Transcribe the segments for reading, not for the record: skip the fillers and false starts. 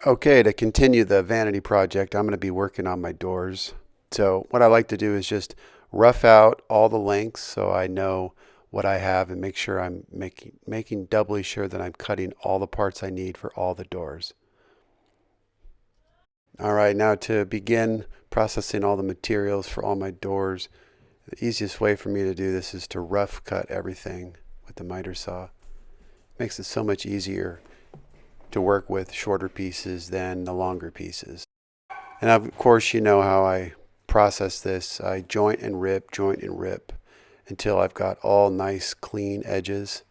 Okay, to continue the vanity project, I'm going to be working on my doors. So what I like to do is just rough out all the lengths so I know what I have and make sure I'm making doubly sure that I'm cutting all the parts I need for all the doors. All right, now to begin processing all the materials for all my doors, the easiest way for me to do this is to rough cut everything with the miter saw. Makes it so much easier to work with shorter pieces than the longer pieces. And of course, you know how I process this. I joint and rip until I've got all nice clean edges,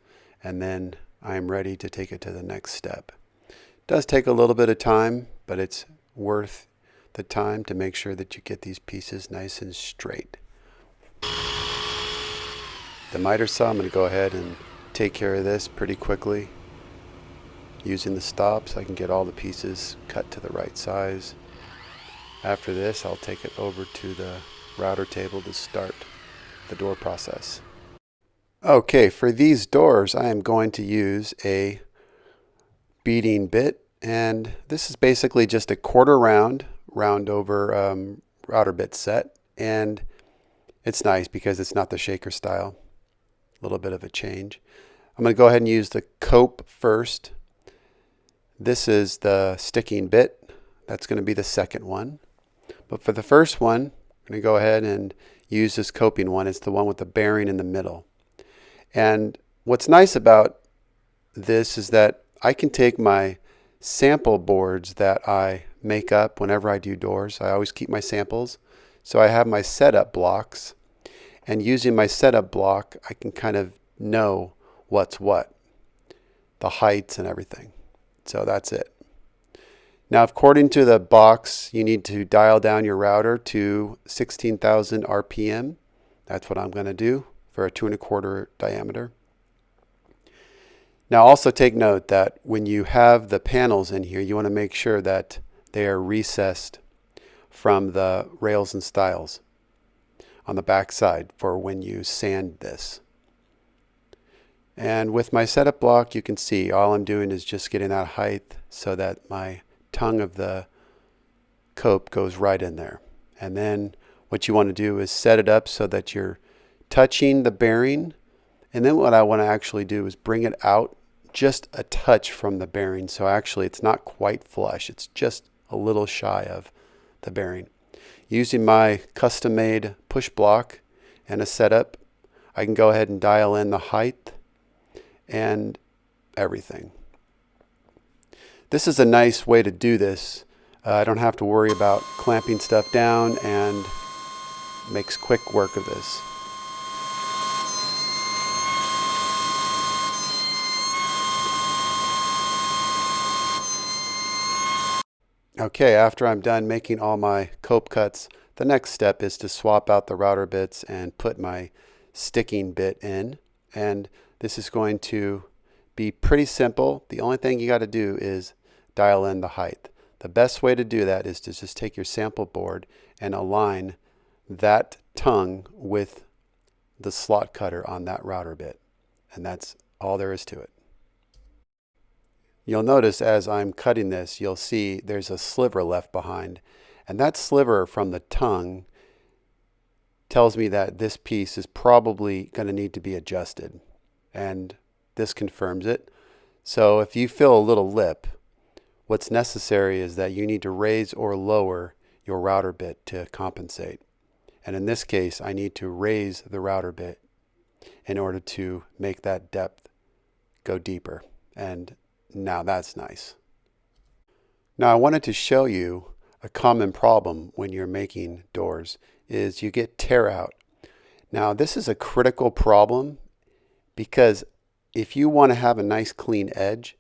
and then I'm ready to take it to the next step. It does take a little bit of time, but it's worth the time to make sure that you get these pieces nice and straight. The miter saw, I'm going to go ahead and take care of this pretty quickly. Using the stop so I can get all the pieces cut to the right size. After this, I'll take it over to the router table to start the door process. Okay, for these doors, I am going to use a beading bit, and this is basically just a quarter round over router bit set, and it's nice because it's not the shaker style. A little bit of a change. I'm going to go ahead and use the cope first. This is the sticking bit. That's going to be the second one. But for the first one, I'm going to go ahead and use this coping one. It's the one with the bearing in the middle. And what's nice about this is that I can take my sample boards that I make up whenever I do doors. I always keep my samples. So I have my setup blocks. And using my setup block, I can kind of know what's what, the heights and everything. So that's it. Now, according to the box, you need to dial down your router to 16,000 RPM. That's what I'm going to do for a 2 1/4 diameter. Now, also take note that when you have the panels in here, you want to make sure that they are recessed from the rails and stiles on the back side for when you sand this. And with my setup block, you can see all I'm doing is just getting that height so that my tongue of the cope goes right in there. And then what you want to do is set it up so that you're touching the bearing. And then what I want to actually do is bring it out just a touch from the bearing. So actually it's not quite flush. It's just a little shy of the bearing. Using my custom-made push block and a setup, I can go ahead and dial in the height and everything. This is a nice way to do this. I don't have to worry about clamping stuff down and makes quick work of this. Okay, after I'm done making all my cope cuts, the next step is to swap out the router bits and put my sticking bit in. And this is going to be pretty simple. The only thing you got to do is dial in the height. The best way to do that is to just take your sample board and align that tongue with the slot cutter on that router bit. And that's all there is to it. You'll notice as I'm cutting this, you'll see there's a sliver left behind. And that sliver from the tongue tells me that this piece is probably going to need to be adjusted. And this confirms it. So if you feel a little lip, what's necessary is that you need to raise or lower your router bit to compensate. And in this case, I need to raise the router bit in order to make that depth go deeper. And now that's nice. Now I wanted to show you a common problem when you're making doors is you get tear out. Now this is a critical problem because if you want to have a nice clean edge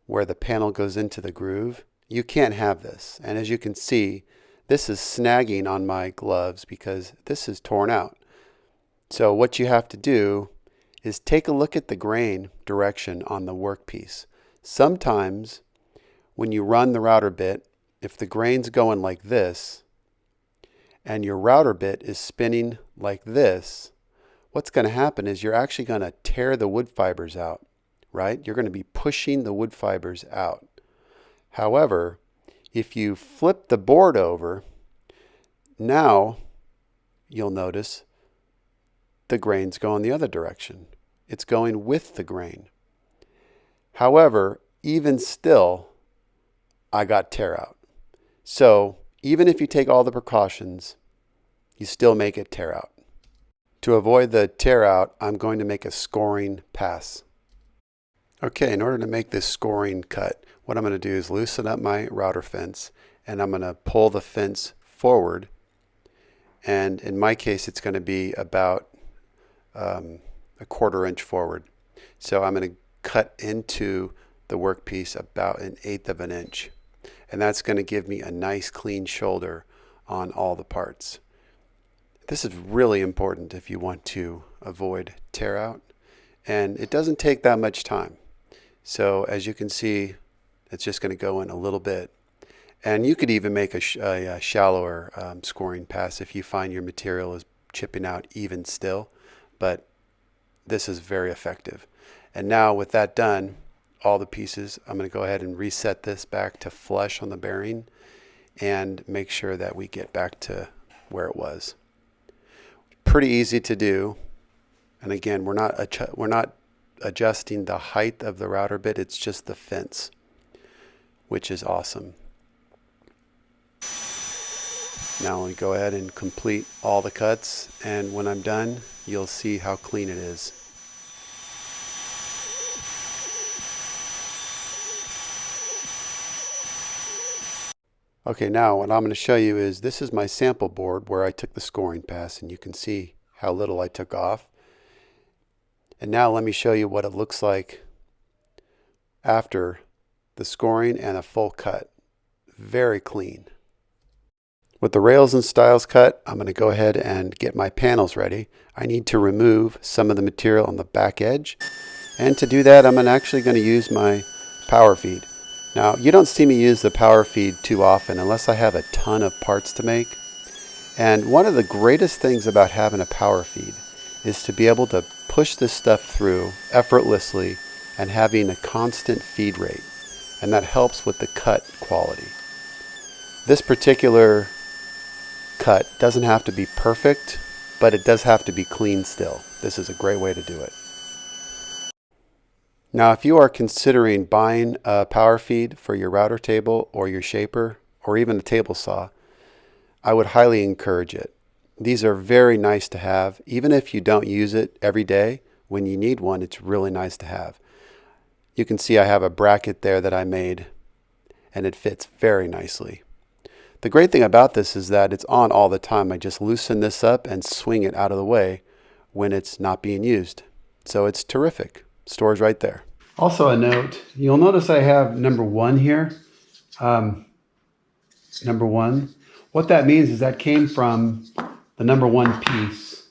where the panel goes into the groove, you can't have this. And as you can see, this is snagging on my gloves because this is torn out. So what you have to do is take a look at the grain direction on the workpiece. Sometimes when you run the router bit, if the grain's going like this and your router bit is spinning like this, what's going to happen is you're actually going to tear the wood fibers out, right? You're going to be pushing the wood fibers out. However, if you flip the board over, now you'll notice the grain's going the other direction. It's going with the grain. However, even still, I got tear out. So even if you take all the precautions, you still make it tear out. To avoid the tear out, I'm going to make a scoring pass. Okay, in order to make this scoring cut, what I'm going to do is loosen up my router fence, and I'm going to pull the fence forward. And in my case, it's going to be about a 1/4 inch forward. So I'm going to cut into the workpiece about 1/8 of an inch. And that's going to give me a nice clean shoulder on all the parts. This is really important if you want to avoid tear out. And it doesn't take that much time. So as you can see, it's just going to go in a little bit. And you could even make a shallower scoring pass if you find your material is chipping out even still. But this is very effective. And now with that done, all the pieces, I'm going to go ahead and reset this back to flush on the bearing and make sure that we get back to where it was. Pretty easy to do. And again, we're not adjusting the height of the router bit, it's just the fence, which is awesome. Now let me go ahead and complete all the cuts, and when I'm done, you'll see how clean it is. Okay, now what I'm going to show you is this is my sample board where I took the scoring pass, and you can see how little I took off. And now let me show you what it looks like after the scoring and a full cut. Very clean. With the rails and stiles cut, I'm going to go ahead and get my panels ready. I need to remove some of the material on the back edge. And to do that, I'm actually going to use my power feed. Now, you don't see me use the power feed too often unless I have a ton of parts to make. And one of the greatest things about having a power feed is to be able to push this stuff through effortlessly and having a constant feed rate. And that helps with the cut quality. This particular cut doesn't have to be perfect, but it does have to be clean still. This is a great way to do it. Now, if you are considering buying a power feed for your router table or your shaper or even a table saw, I would highly encourage it. These are very nice to have. Even if you don't use it every day, when you need one, it's really nice to have. You can see I have a bracket there that I made, and it fits very nicely. The great thing about this is that it's on all the time. I just loosen this up and swing it out of the way when it's not being used. So it's terrific. Stores right there. Also a note, you'll notice I have number 1 here. Number 1. What that means is that came from the number 1 piece.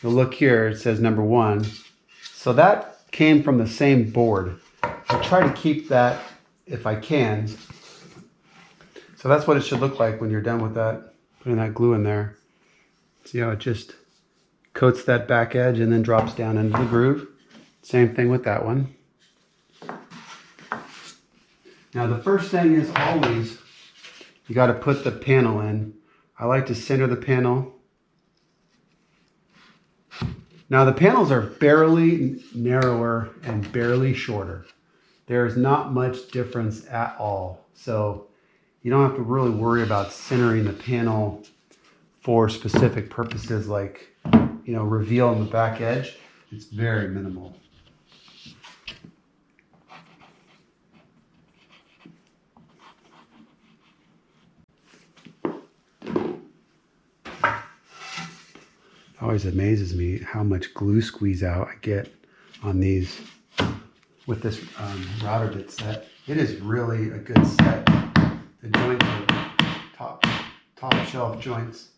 You'll look here, it says number 1. So that came from the same board. I try to keep that if I can. So that's what it should look like when you're done with that, putting that glue in there. See how it just coats that back edge and then drops down into the groove. Same thing with that one. Now the first thing is always, you got to put the panel in. I like to center the panel. Now the panels are barely narrower and barely shorter. There's not much difference at all. So you don't have to really worry about centering the panel for specific purposes like, reveal on the back edge. It's very minimal. It always amazes me how much glue squeeze out I get on these with this router bit set. It is really a good set. The joints are top shelf joints.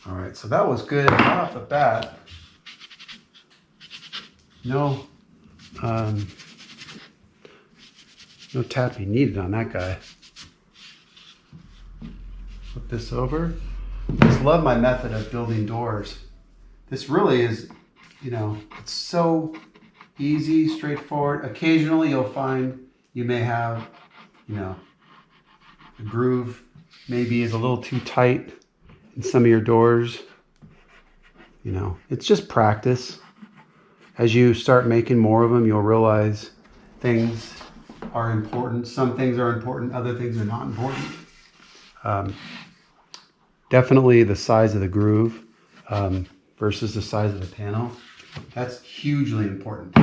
All right, so that was good right off the bat. No tapping needed on that guy. Flip this over. I just love my method of building doors. This really is, it's so Easy, straightforward. Occasionally you'll find you may have, the groove maybe is a little too tight in some of your doors. It's just practice. As you start making more of them, you'll realize things are important. Some things are important, other things are not important. Definitely the size of the groove versus the size of the panel. That's hugely important.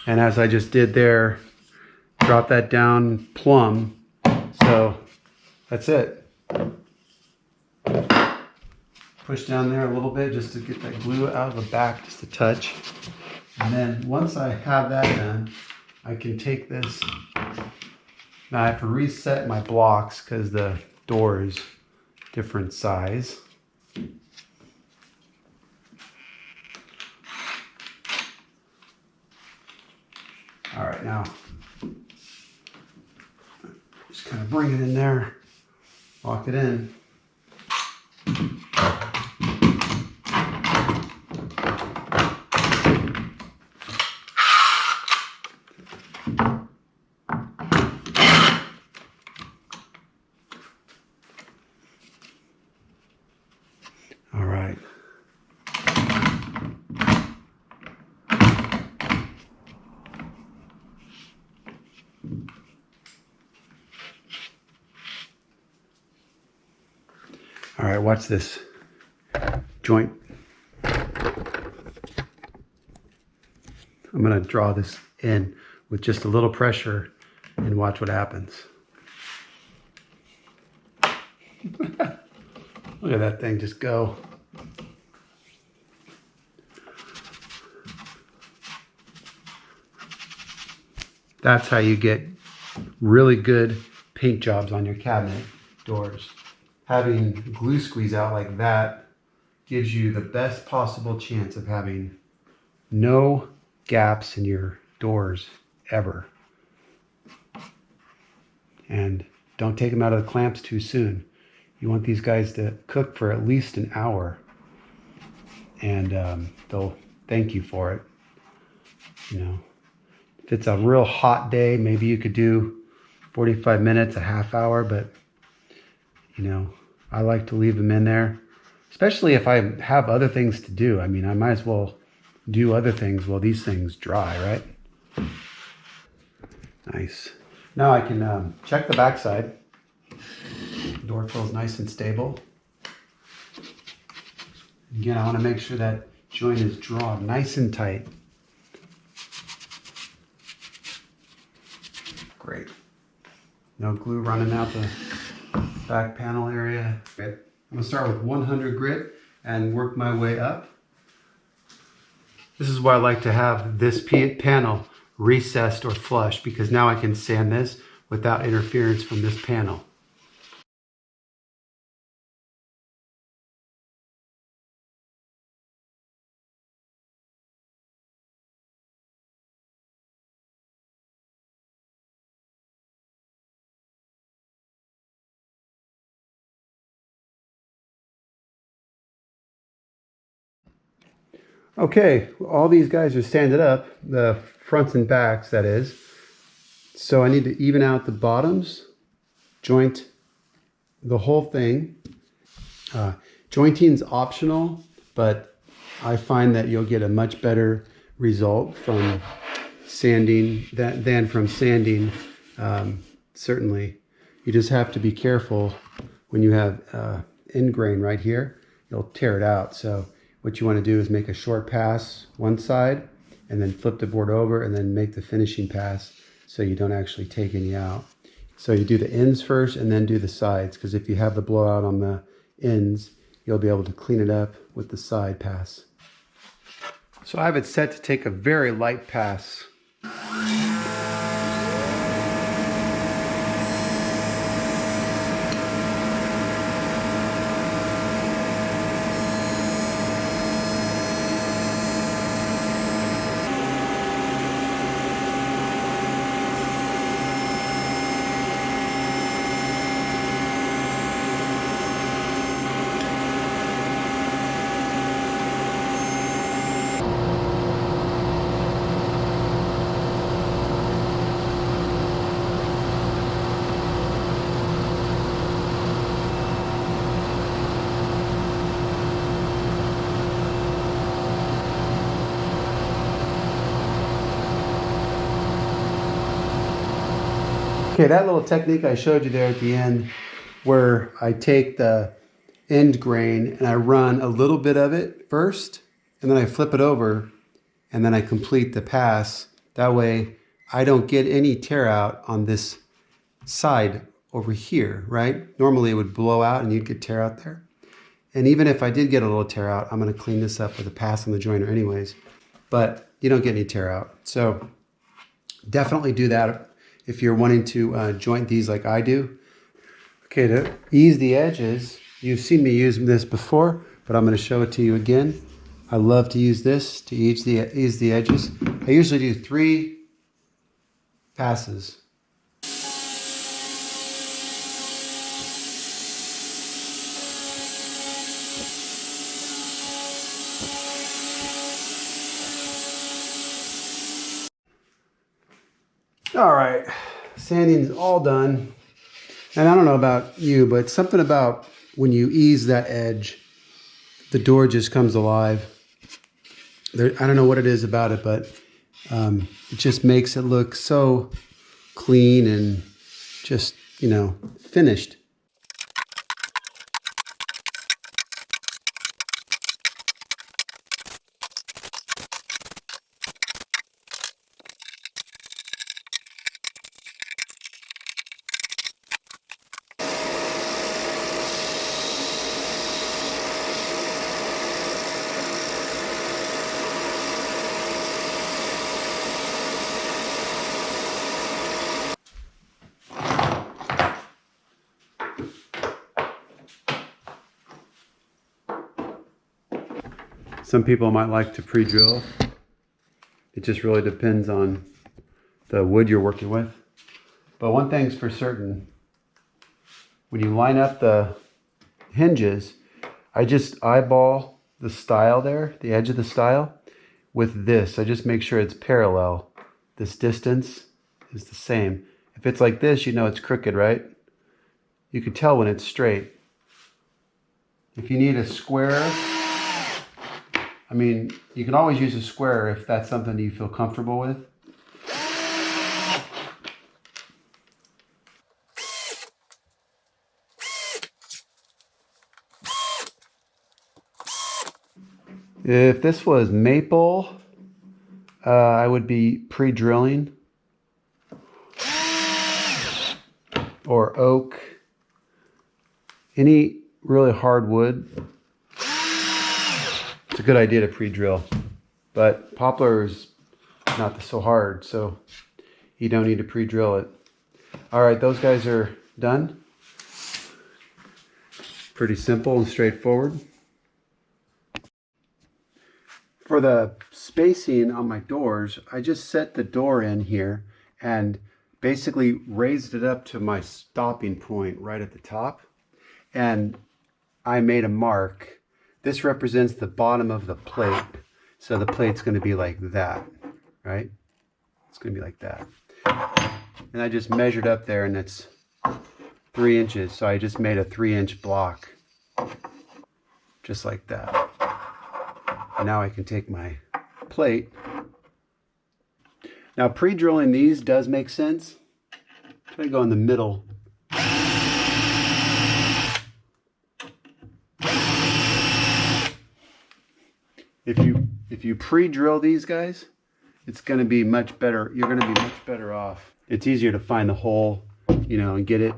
And as I just did there, drop that down plumb. So that's it. Push down there a little bit just to get that glue out of the back, just a touch. And then once I have that done, I can take this. Now I have to reset my blocks because the door is different size. All right, now just kind of bring it in there, lock it in. All right. All right, watch this joint. I'm going to draw this in with just a little pressure and watch what happens. Look at that thing just go. That's how you get really good paint jobs on your cabinet doors. Having glue squeeze out like that gives you the best possible chance of having no gaps in your doors ever. And don't take them out of the clamps too soon. You want these guys to cook for at least an hour, and they'll thank you for it. If it's a real hot day, maybe you could do 45 minutes, a half hour, but I like to leave them in there, especially if I have other things to do. I mean, I might as well do other things while these things dry, right? Nice. Now I can check the backside. The door feels nice and stable. Again, I want to make sure that joint is drawn nice and tight. Great. No glue running out the back panel area. Okay. I'm going to start with 100 grit and work my way up. This is why I like to have this panel recessed or flush, because now I can sand this without interference from this panel. Okay, all these guys are sanded up, the fronts and backs, that is. So I need to even out the bottoms, joint the whole thing. Jointing is optional, but I find that you'll get a much better result from sanding than from sanding. Certainly, you just have to be careful when you have end grain right here. You'll tear it out. So what you want to do is make a short pass one side and then flip the board over and then make the finishing pass so you don't actually take any out. So you do the ends first and then do the sides, because if you have the blowout on the ends, you'll be able to clean it up with the side pass. So I have it set to take a very light pass. Okay, that little technique I showed you there at the end, where I take the end grain and I run a little bit of it first, and then I flip it over, and then I complete the pass. That way I don't get any tear out on this side over here, right? Normally it would blow out and you'd get tear out there. And even if I did get a little tear out, I'm gonna clean this up with a pass on the joiner anyways, but you don't get any tear out. So definitely do that if you're wanting to joint these like I do. Okay, to ease the edges, you've seen me use this before, but I'm gonna show it to you again. I love to use this to ease the edges. I usually do 3 passes. All right, sanding's all done. And I don't know about you, but something about when you ease that edge, the door just comes alive. I don't know what it is about it, but it just makes it look so clean and just, you know, finished. Some people might like to pre-drill. It just really depends on the wood you're working with. But one thing's for certain, when you line up the hinges, I just eyeball the stile there, the edge of the stile, with this. I just make sure it's parallel. This distance is the same. If it's like this, you know it's crooked, right? You can tell when it's straight. If you need a square, I mean, you can always use a square if that's something you feel comfortable with. If this was maple, I would be pre-drilling. Or oak. Any really hard wood, it's a good idea to pre-drill. But poplar is not so hard, so you don't need to pre-drill it. All right, those guys are done. Pretty simple and straightforward. For the spacing on my doors, I just set the door in here and basically raised it up to my stopping point right at the top. And I made a mark. This represents the bottom of the plate. So the plate's going to be like that, right? It's going to be like that. And I just measured up there, and it's 3 inches. So I just made a 3-inch block, just like that. And now I can take my plate. Now pre-drilling these does make sense. Try to go in the middle. If you pre-drill these guys, it's going to be much better. You're going to be much better off. It's easier to find the hole, you know, and get it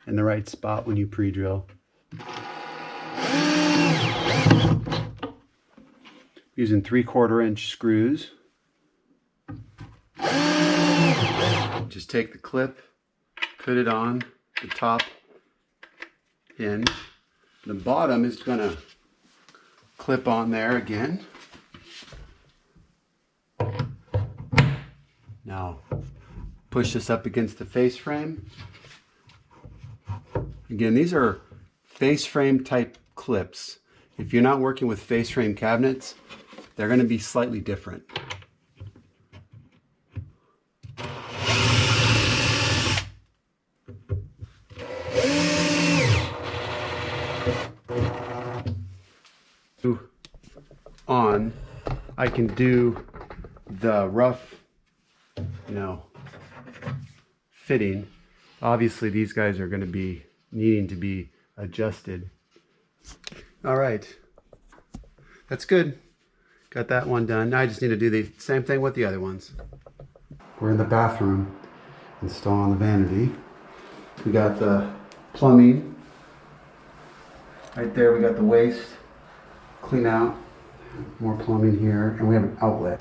in the right spot when you pre-drill. Using 3/4 inch screws. Just take the clip, put it on the top hinge. The bottom is going to clip on there again. Now push this up against the face frame. Again, these are face frame type clips. If you're not working with face frame cabinets, they're going to be slightly different. On, I can do the rough, you know, fitting, Obviously, these guys are going to be needing to be adjusted. All right, that's good. Got that one done. Now I just need to do the same thing with the other ones. We're in the bathroom, installing the vanity. We got the plumbing. Right there, we got the waste. Clean out. More plumbing here, and we have an outlet.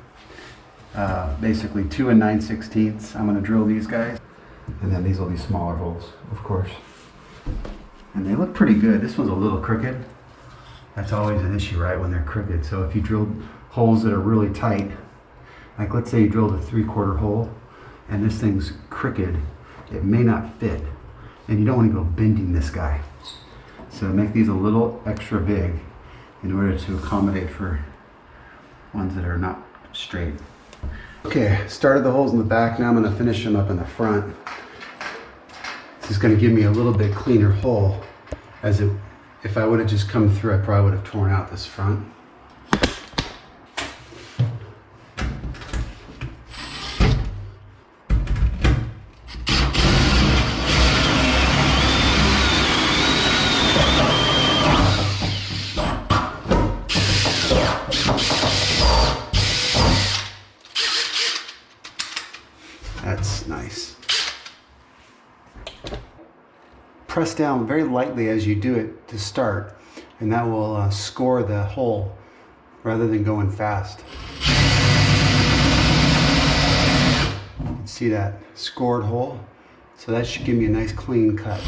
Basically 2 9/16. I'm going to drill these guys, and then these will be smaller holes, of course. And they look pretty good. This one's a little crooked. That's always an issue, right, when they're crooked. So if you drill holes that are really tight, like let's say you drilled a 3/4 hole, and this thing's crooked, it may not fit, and you don't want to go bending this guy. So make these a little extra big in order to accommodate for ones that are not straight. Okay, started the holes in the back. Now I'm going to finish them up in the front. This is going to give me a little bit cleaner hole. If I would have just come through, I probably would have torn out this front. That's nice. Press down very lightly as you do it to start, and that will score the hole rather than going fast. You can see that scored hole, so that should give me a nice clean cut.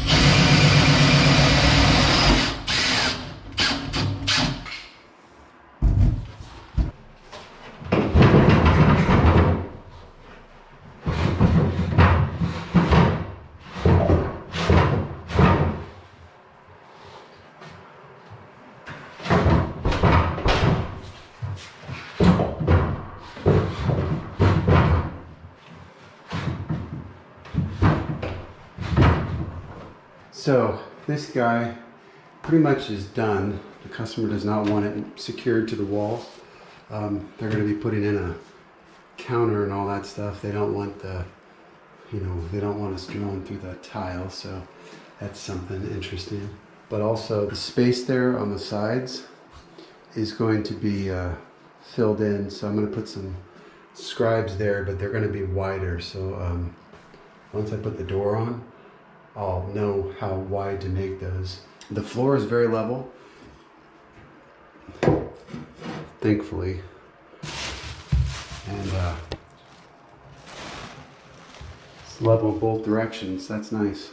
So this guy pretty much is done. The customer does not want it secured to the wall. They're going to be putting in a counter and all that stuff. They don't want they don't want us drilling through the tile, so that's something interesting. But also the space there on the sides is going to be filled in, so I'm going to put some scribes there, but they're going to be wider. So once I put the door on, I'll know how wide to make those. The floor is very level, thankfully, and it's level in both directions. That's nice.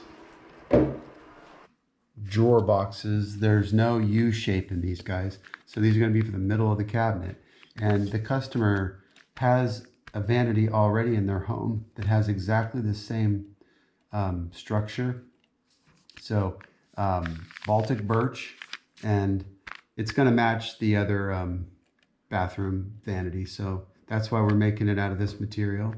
Drawer boxes, there's no U shape in these guys, so these are going to be for the middle of the cabinet. And the customer has a vanity already in their home that has exactly the same structure. So Baltic birch, and it's going to match the other bathroom vanity. So that's why we're making it out of this material.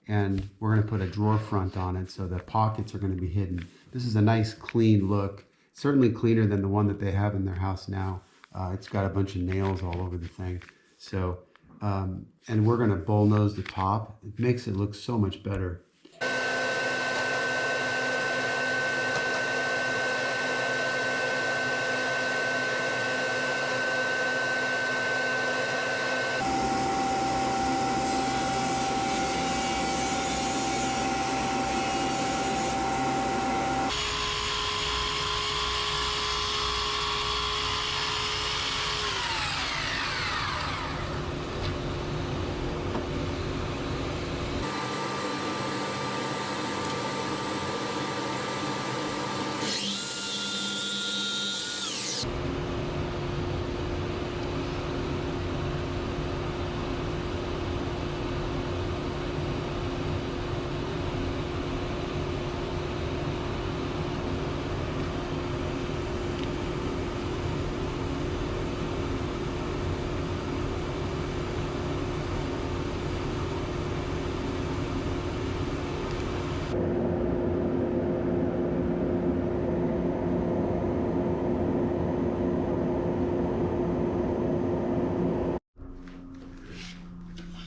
And we're going to put a drawer front on it, so the pockets are going to be hidden. This is a nice clean look, certainly cleaner than the one that they have in their house now. It's got a bunch of nails all over the thing. So, and we're going to bullnose the top. It makes it look so much better.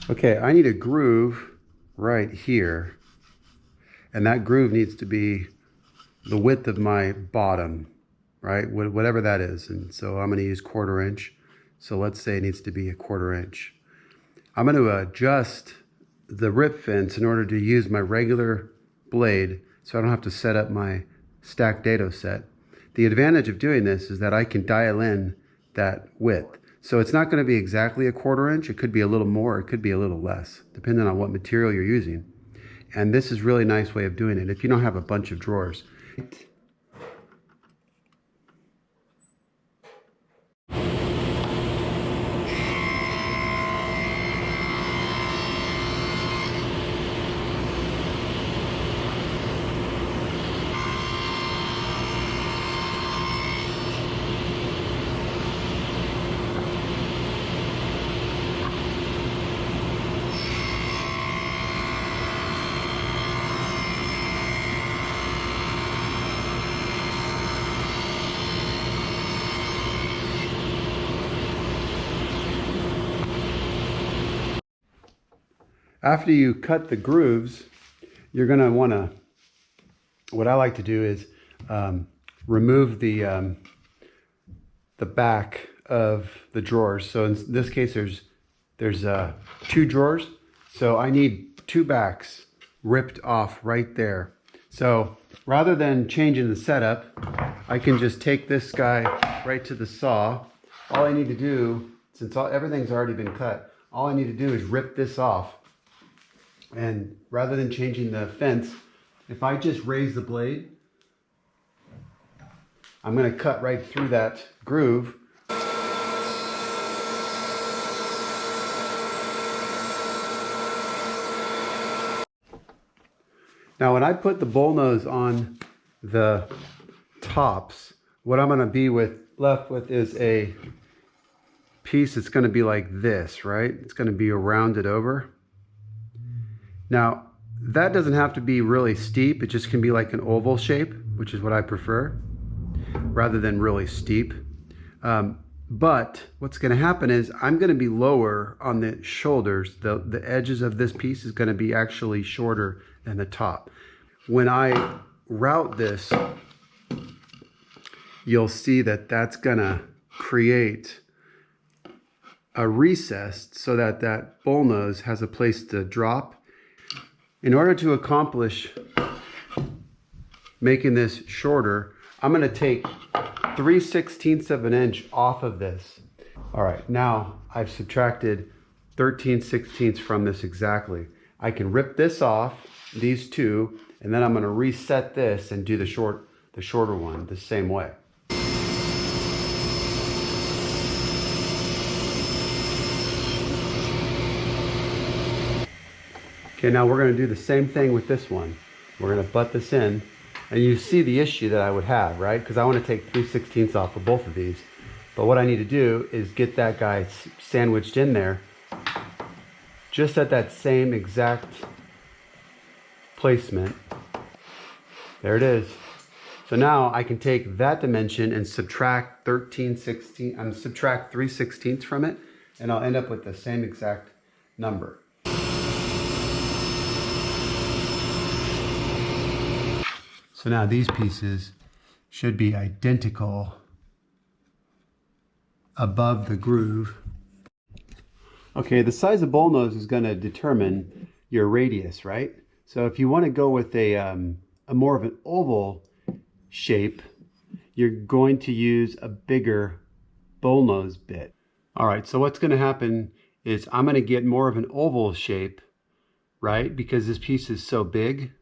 Okay, I need a groove right here, And that groove needs to be the width of my bottom, right? Whatever that is. And so I'm going to use 1/4 inch. So let's say it needs to be 1/4 inch. I'm going to adjust the rip fence in order to use my regular blade so I don't have to set up my stacked dado set. The advantage of doing this is that I can dial in that width. So it's not going to be exactly 1/4 inch. It could be a little more, it could be a little less, depending on what material you're using. And this is a really nice way of doing it if you don't have a bunch of drawers. After you cut the grooves, you're going to want to, what I like to do is remove the back of the drawers. So in this case, there's 2 drawers. So I need 2 backs ripped off right there. So rather than changing the setup, I can just take this guy right to the saw. All I need to do, since everything's already been cut, all I need to do is rip this off. And rather than changing the fence, if I just raise the blade, I'm going to cut right through that groove. Now when I put the bullnose on the tops, what I'm going to be left with is a piece that's going to be like this, right? It's going to be rounded over. Now, that doesn't have to be really steep. It just can be like an oval shape, which is what I prefer, rather than really steep. But what's going to happen is I'm going to be lower on the shoulders. The edges of this piece is going to be actually shorter than the top. When I route this, you'll see that that's going to create a recess so that that bullnose has a place to drop. In order to accomplish making this shorter, I'm going to take 3/16 of an inch off of this. All right, now I've subtracted 13/16 from this exactly. I can rip this off, these 2, and then I'm going to reset this and do the shorter one the same way. Okay, now we're going to do the same thing with this one. We're going to butt this in, and you see the issue that I would have, right? Because I want to take 3/16 off of both of these. But what I need to do is get that guy sandwiched in there, just at that same exact placement. There it is. So now I can take that dimension and subtract 3/16 from it, and I'll end up with the same exact number. So now these pieces should be identical above the groove. Okay, the size of bullnose is going to determine your radius, right? So if you want to go with a more of an oval shape, you're going to use a bigger bullnose bit. All right, so what's going to happen is I'm going to get more of an oval shape, right? Because this piece is so big.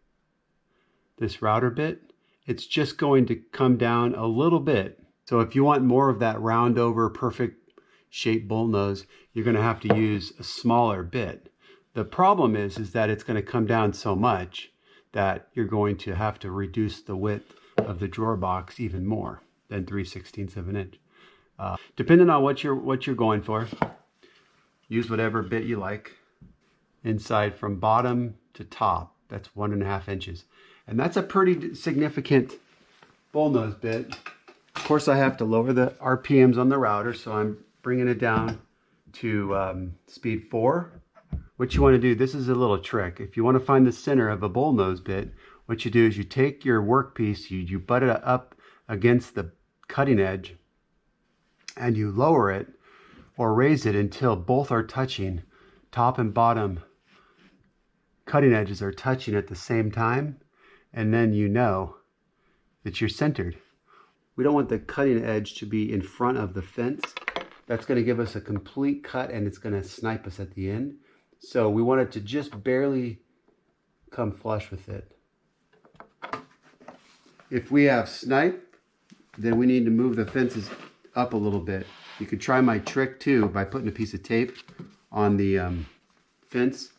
This router bit, it's just going to come down a little bit. So if you want more of that round over perfect shape bullnose, you're going to have to use a smaller bit. The problem is that it's going to come down so much that you're going to have to reduce the width of the drawer box even more than 3/16 of an inch. Depending on what you're going for, use whatever bit you like. Inside from bottom to top, that's 1.5 inches. And that's a pretty significant bullnose bit. Of course, I have to lower the RPMs on the router, so I'm bringing it down to speed 4. What you want to do, this is a little trick. If you want to find the center of a bullnose bit, what you do is you take your workpiece, you butt it up against the cutting edge, and you lower it or raise it until both are touching, top and bottom cutting edges are touching at the same time, and then you know that you're centered. We don't want the cutting edge to be in front of the fence. That's going to give us a complete cut and it's going to snipe us at the end. So we want it to just barely come flush with it. If we have snipe, then we need to move the fences up a little bit. You could try my trick too by putting a piece of tape on the fence.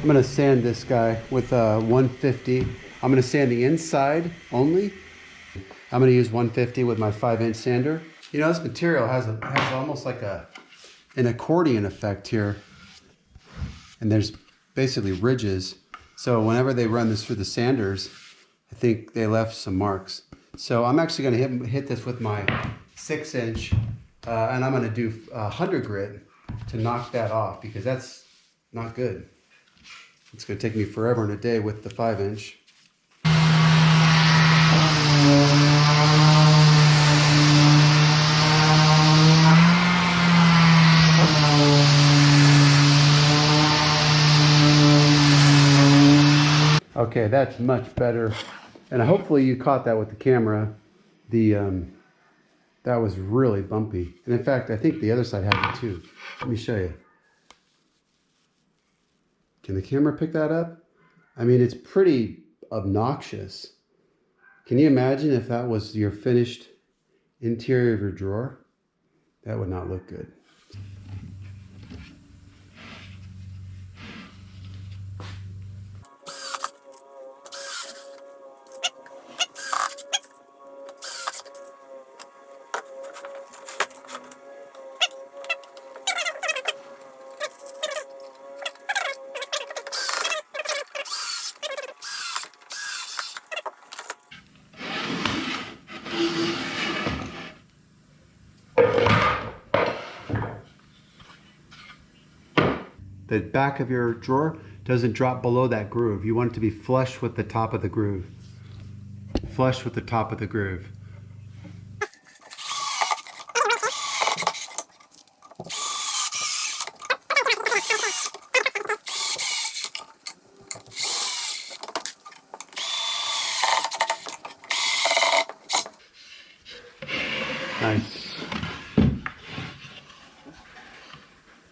I'm going to sand this guy with a 150. I'm going to sand the inside only. I'm going to use 150 with my 5-inch sander. You know, this material has almost like an accordion effect here. And there's basically ridges. So whenever they run this through the sanders, I think they left some marks. So I'm actually going to hit this with my 6-inch, and I'm going to do 100 grit to knock that off because that's not good. It's going to take me forever and a day with the 5-inch. Okay, that's much better. And hopefully you caught that with the camera. That was really bumpy. And in fact, I think the other side has it too. Let me show you. Can the camera pick that up? I mean, it's pretty obnoxious. Can you imagine if that was your finished interior of your drawer? That would not look good. The back of your drawer doesn't drop below that groove. You want it to be flush with the top of the groove. Flush with the top of the groove. Nice.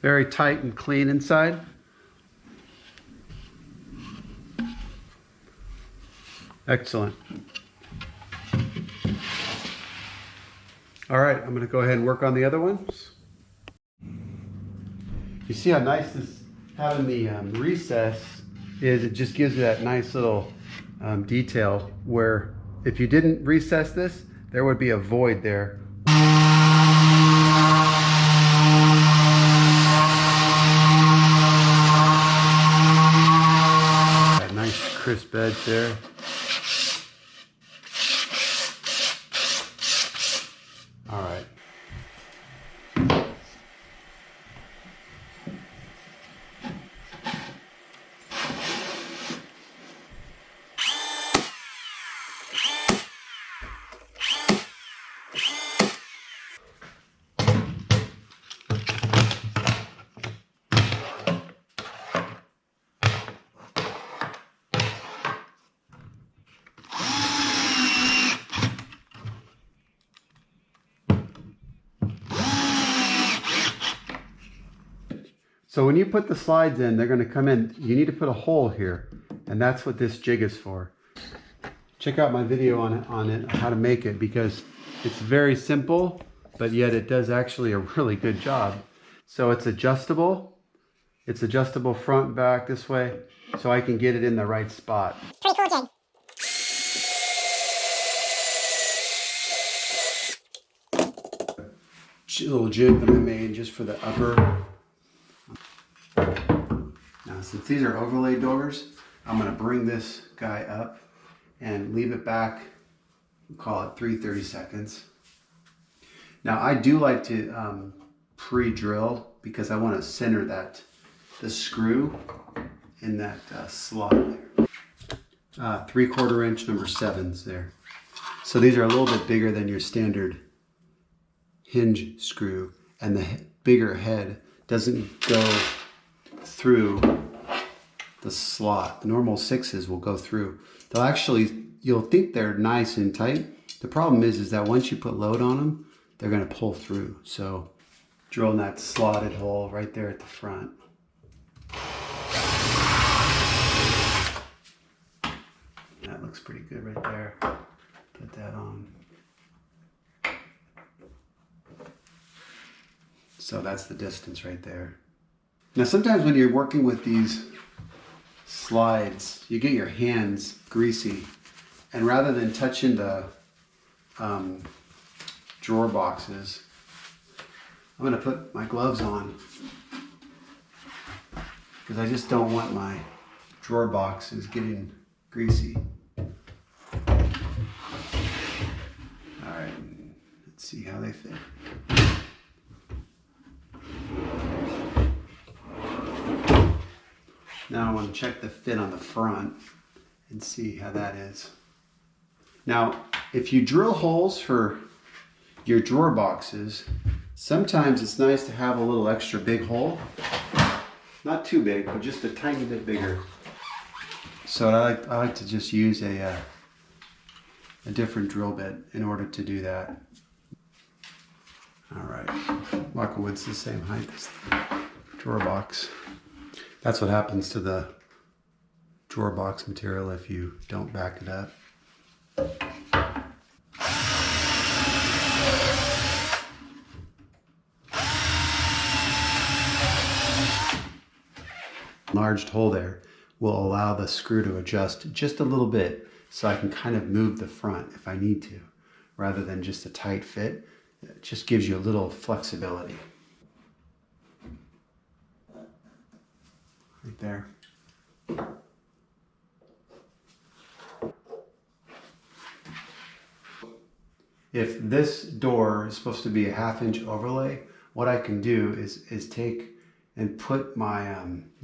Very tight and clean inside. Excellent. All right, I'm going to go ahead and work on the other ones. You see how nice this having the recess is? It just gives you that nice little detail where if you didn't recess this, there would be a void there. That nice crisp edge there. All right. So when you put the slides in, they're going to come in. You need to put a hole here, and that's what this jig is for. Check out my video on it, how to make it, because it's very simple, but yet it does actually a really good job. So it's adjustable. It's adjustable front, back, this way, so I can get it in the right spot. Pretty cool jig. Little jig that I made just for the upper. Now, since these are overlay doors, I'm going to bring this guy up and leave it back, call it 3 seconds. Now, I do like to pre-drill because I want to center the screw in that slot there. 3/4 inch number 7s there. So these are a little bit bigger than your standard hinge screw, and the bigger head doesn't go through the slot. The normal 6s will go through. They'll actually, you'll think they're nice and tight. The problem is that once you put load on them, they're going to pull through. So drill in that slotted hole right there at the front. That looks pretty good right there. Put that on. So that's the distance right there. Now sometimes when you're working with these slides, you get your hands greasy, and rather than touching the drawer boxes, I'm going to put my gloves on because I just don't want my drawer boxes getting greasy. Alright, let's see how they fit. Now I want to check the fit on the front and see how that is. Now, if you drill holes for your drawer boxes, sometimes it's nice to have a little extra big hole. Not too big, but just a tiny bit bigger. So I like to just use a different drill bit in order to do that. All right, Lockwood's the same height as the drawer box. That's what happens to the drawer box material if you don't back it up. Enlarged hole there will allow the screw to adjust just a little bit, so I can kind of move the front if I need to, rather than just a tight fit. It just gives you a little flexibility. Right there. If this door is supposed to be a 1/2 inch overlay, what I can do is take and put my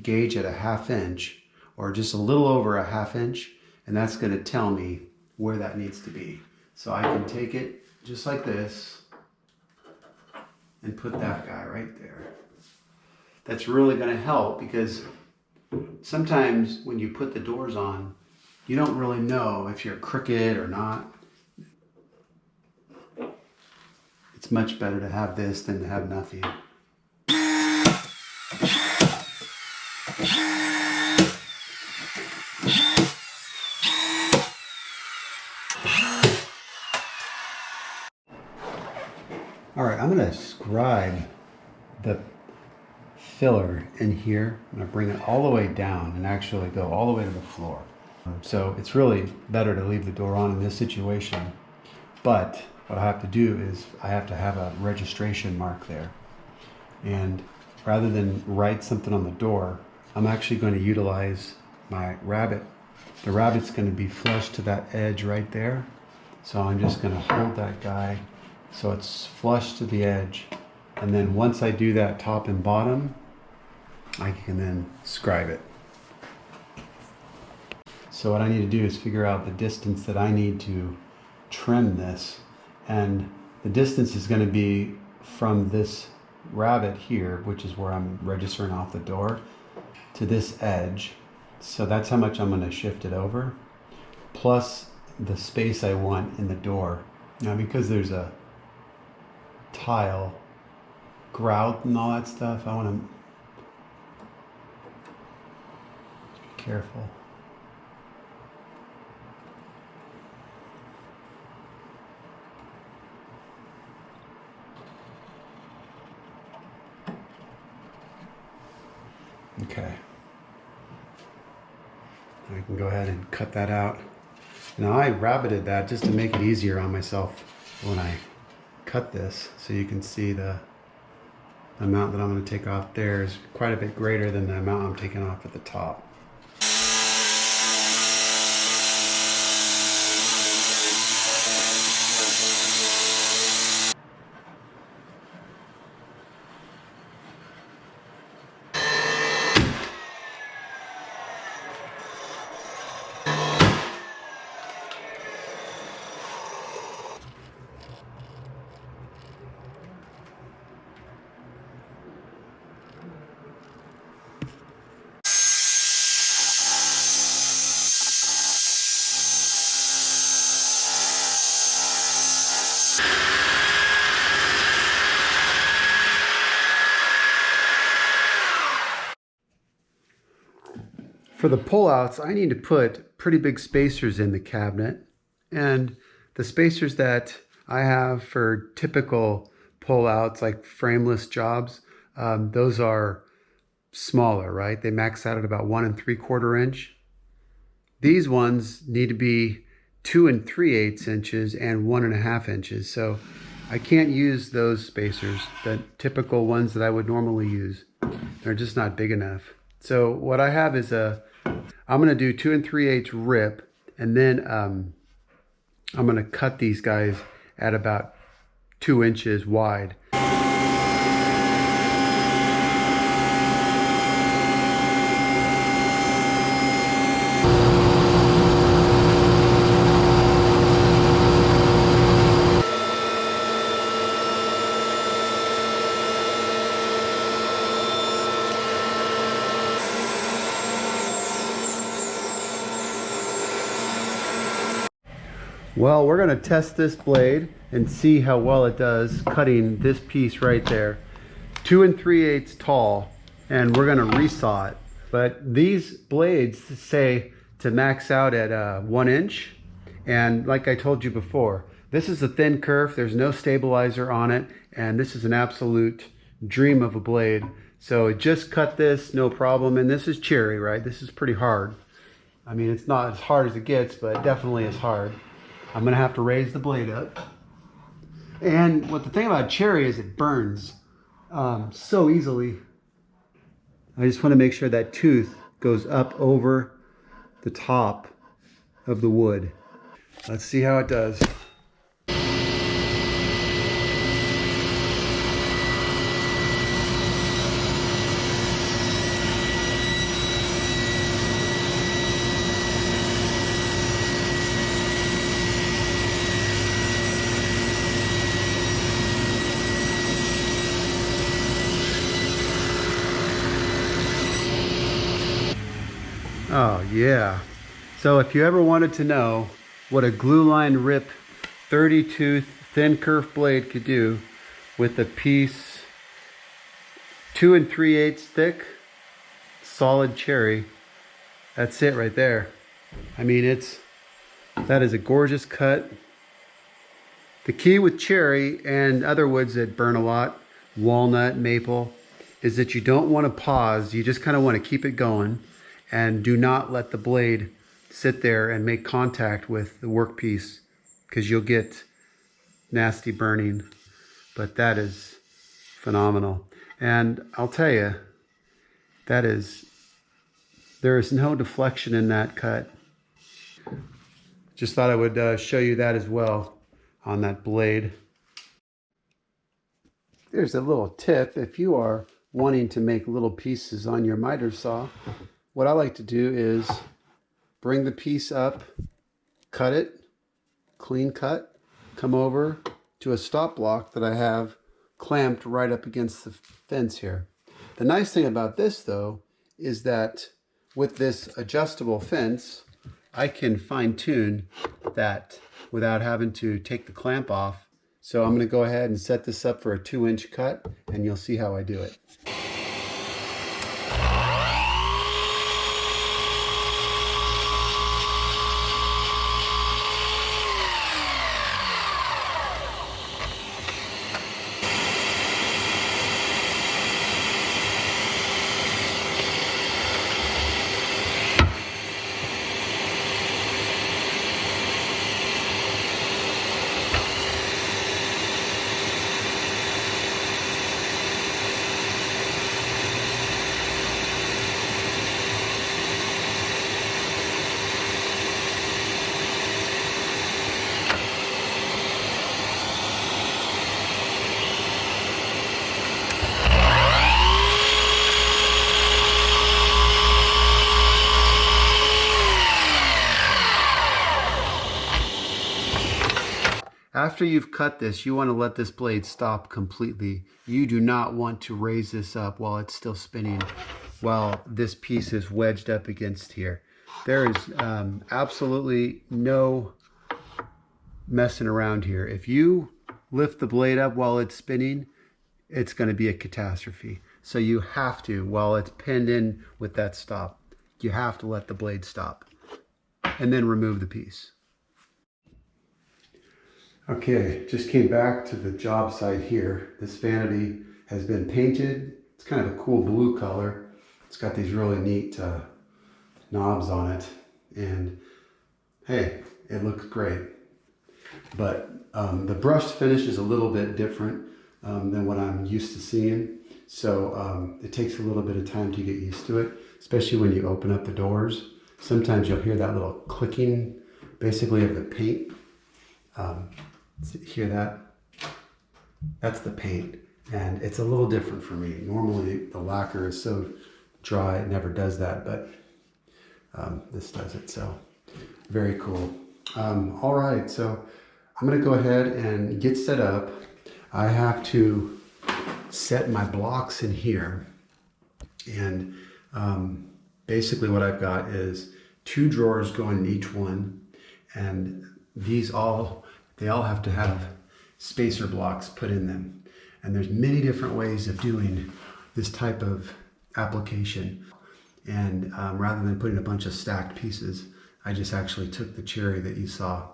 gauge at a 1/2 inch, or just a little over a 1/2 inch, and that's going to tell me where that needs to be. So I can take it just like this and put that guy right there. That's really going to help, because sometimes when you put the doors on, you don't really know if you're crooked or not. It's much better to have this than to have nothing. All right, I'm going to scribe the filler in here. I'm going to bring it all the way down and actually go all the way to the floor. So it's really better to leave the door on in this situation. But what I have to do is I have to have a registration mark there. And rather than write something on the door, I'm actually going to utilize my rabbit. The rabbit's going to be flush to that edge right there. So I'm just going to hold that guy so it's flush to the edge. And then once I do that top and bottom, I can then scribe it. So what I need to do is figure out the distance that I need to trim this. And the distance is going to be from this rabbit here, which is where I'm registering off the door, to this edge. So that's how much I'm going to shift it over, plus the space I want in the door. Now, because there's a tile, grout and all that stuff, I want to careful. Okay. I can go ahead and cut that out. Now I rabbited that just to make it easier on myself when I cut this, so you can see the amount that I'm going to take off there is quite a bit greater than the amount I'm taking off at the top. For the pullouts, I need to put pretty big spacers in the cabinet, and the spacers that I have for typical pullouts, like frameless jobs, those are smaller, right? They max out at about 1 3/4 inch. These ones need to be 2 3/8 inches and 1 1/2 inches. So I can't use those spacers, the typical ones that I would normally use. They're just not big enough. So what I have is I'm going to do 2 3/8 rip, and then I'm going to cut these guys at about 2 inches wide. Well, we're going to test this blade and see how well it does cutting this piece right there. 2 3/8 tall, and we're going to resaw it. But these blades say to max out at 1 inch. And like I told you before, this is a thin kerf. There's no stabilizer on it. And this is an absolute dream of a blade. So just cut this, no problem. And this is cherry, right? This is pretty hard. I mean, it's not as hard as it gets, but it definitely is hard. I'm gonna have to raise the blade up. And what the thing about cherry is it burns so easily. I just want to make sure that tooth goes up over the top of the wood. Let's see how it does. Oh yeah. So if you ever wanted to know what a glue line rip 30 tooth thin kerf blade could do with a piece 2 3/8 thick solid cherry, that's it right there. I mean, that is a gorgeous cut. The key with cherry and other woods that burn a lot, walnut, maple, is that you don't want to pause. You just kind of want to keep it going. And do not let the blade sit there and make contact with the workpiece, because you'll get nasty burning. But that is phenomenal. And I'll tell you, there is no deflection in that cut. Just thought I would show you that as well on that blade. There's a little tip if you are wanting to make little pieces on your miter saw. What I like to do is bring the piece up, cut it, clean cut, come over to a stop block that I have clamped right up against the fence here. The nice thing about this though is that with this adjustable fence, I can fine tune that without having to take the clamp off. So I'm going to go ahead and set this up for a 2-inch cut, and you'll see how I do it. After you've cut this, you want to let this blade stop completely. You do not want to raise this up while it's still spinning, while this piece is wedged up against here. There is absolutely no messing around here. If you lift the blade up while it's spinning, it's going to be a catastrophe. So you have to, while it's pinned in with that stop, you have to let the blade stop and then remove the piece. Okay, just came back to the job site here. This vanity has been painted. It's kind of a cool blue color. It's got these really neat knobs on it. And hey, it looks great. But the brushed finish is a little bit different than what I'm used to seeing. So it takes a little bit of time to get used to it, especially when you open up the doors. Sometimes you'll hear that little clicking, basically, of the paint. Hear that? That's the paint, and it's a little different for me. Normally the lacquer is so dry it never does that, but this does it, so very cool. All right, so I'm gonna go ahead and get set up. I have to set my blocks in here, and basically what I've got is 2 drawers going in each one, and they all have to have spacer blocks put in them. And there's many different ways of doing this type of application. And rather than putting a bunch of stacked pieces, I just actually took the cherry that you saw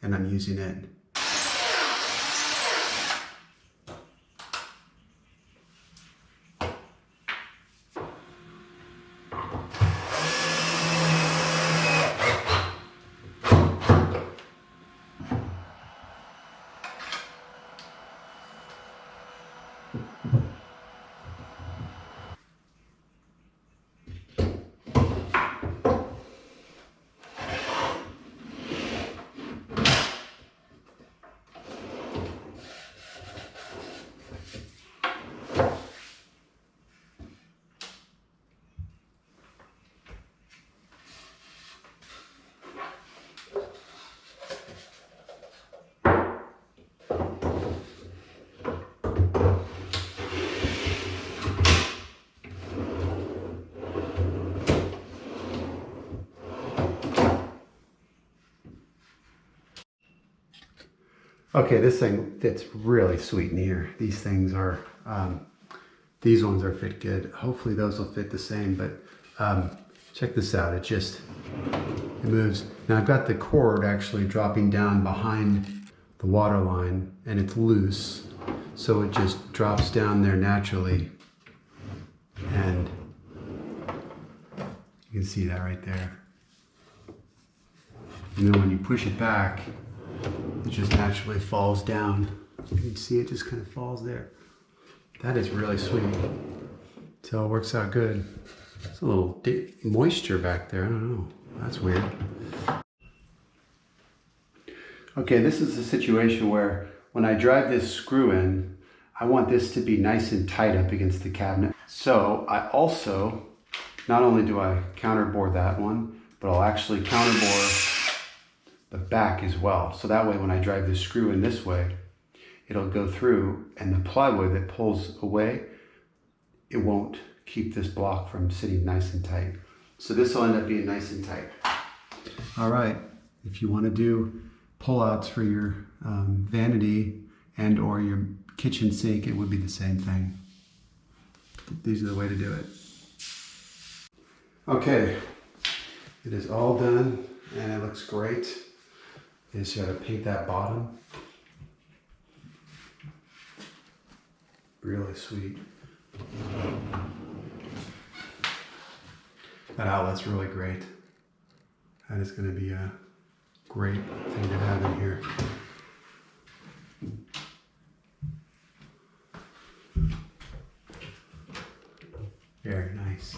and I'm using it. Okay, this thing fits really sweet in here. These things are, these ones are fit good. Hopefully those will fit the same, but check this out. It moves. Now I've got the cord actually dropping down behind the water line and it's loose. So it just drops down there naturally. And you can see that right there. And then when you push it back, it just naturally falls down. You can see it just kind of falls there. That is really sweet. So it works out good. There's a little moisture back there. I don't know. That's weird. Okay, this is a situation where when I drive this screw in, I want this to be nice and tight up against the cabinet. So I also, not only do I counterbore that one, but I'll actually counterbore the back as well. So that way when I drive this screw in this way, it'll go through and the plywood that pulls away, it won't keep this block from sitting nice and tight. So this will end up being nice and tight. All right, if you want to do pullouts for your vanity and or your kitchen sink, it would be the same thing. These are the way to do it. Okay, it is all done and it looks great. You just gotta paint that bottom. Really sweet. That outlet's really great. That is gonna be a great thing to have in here. Very nice.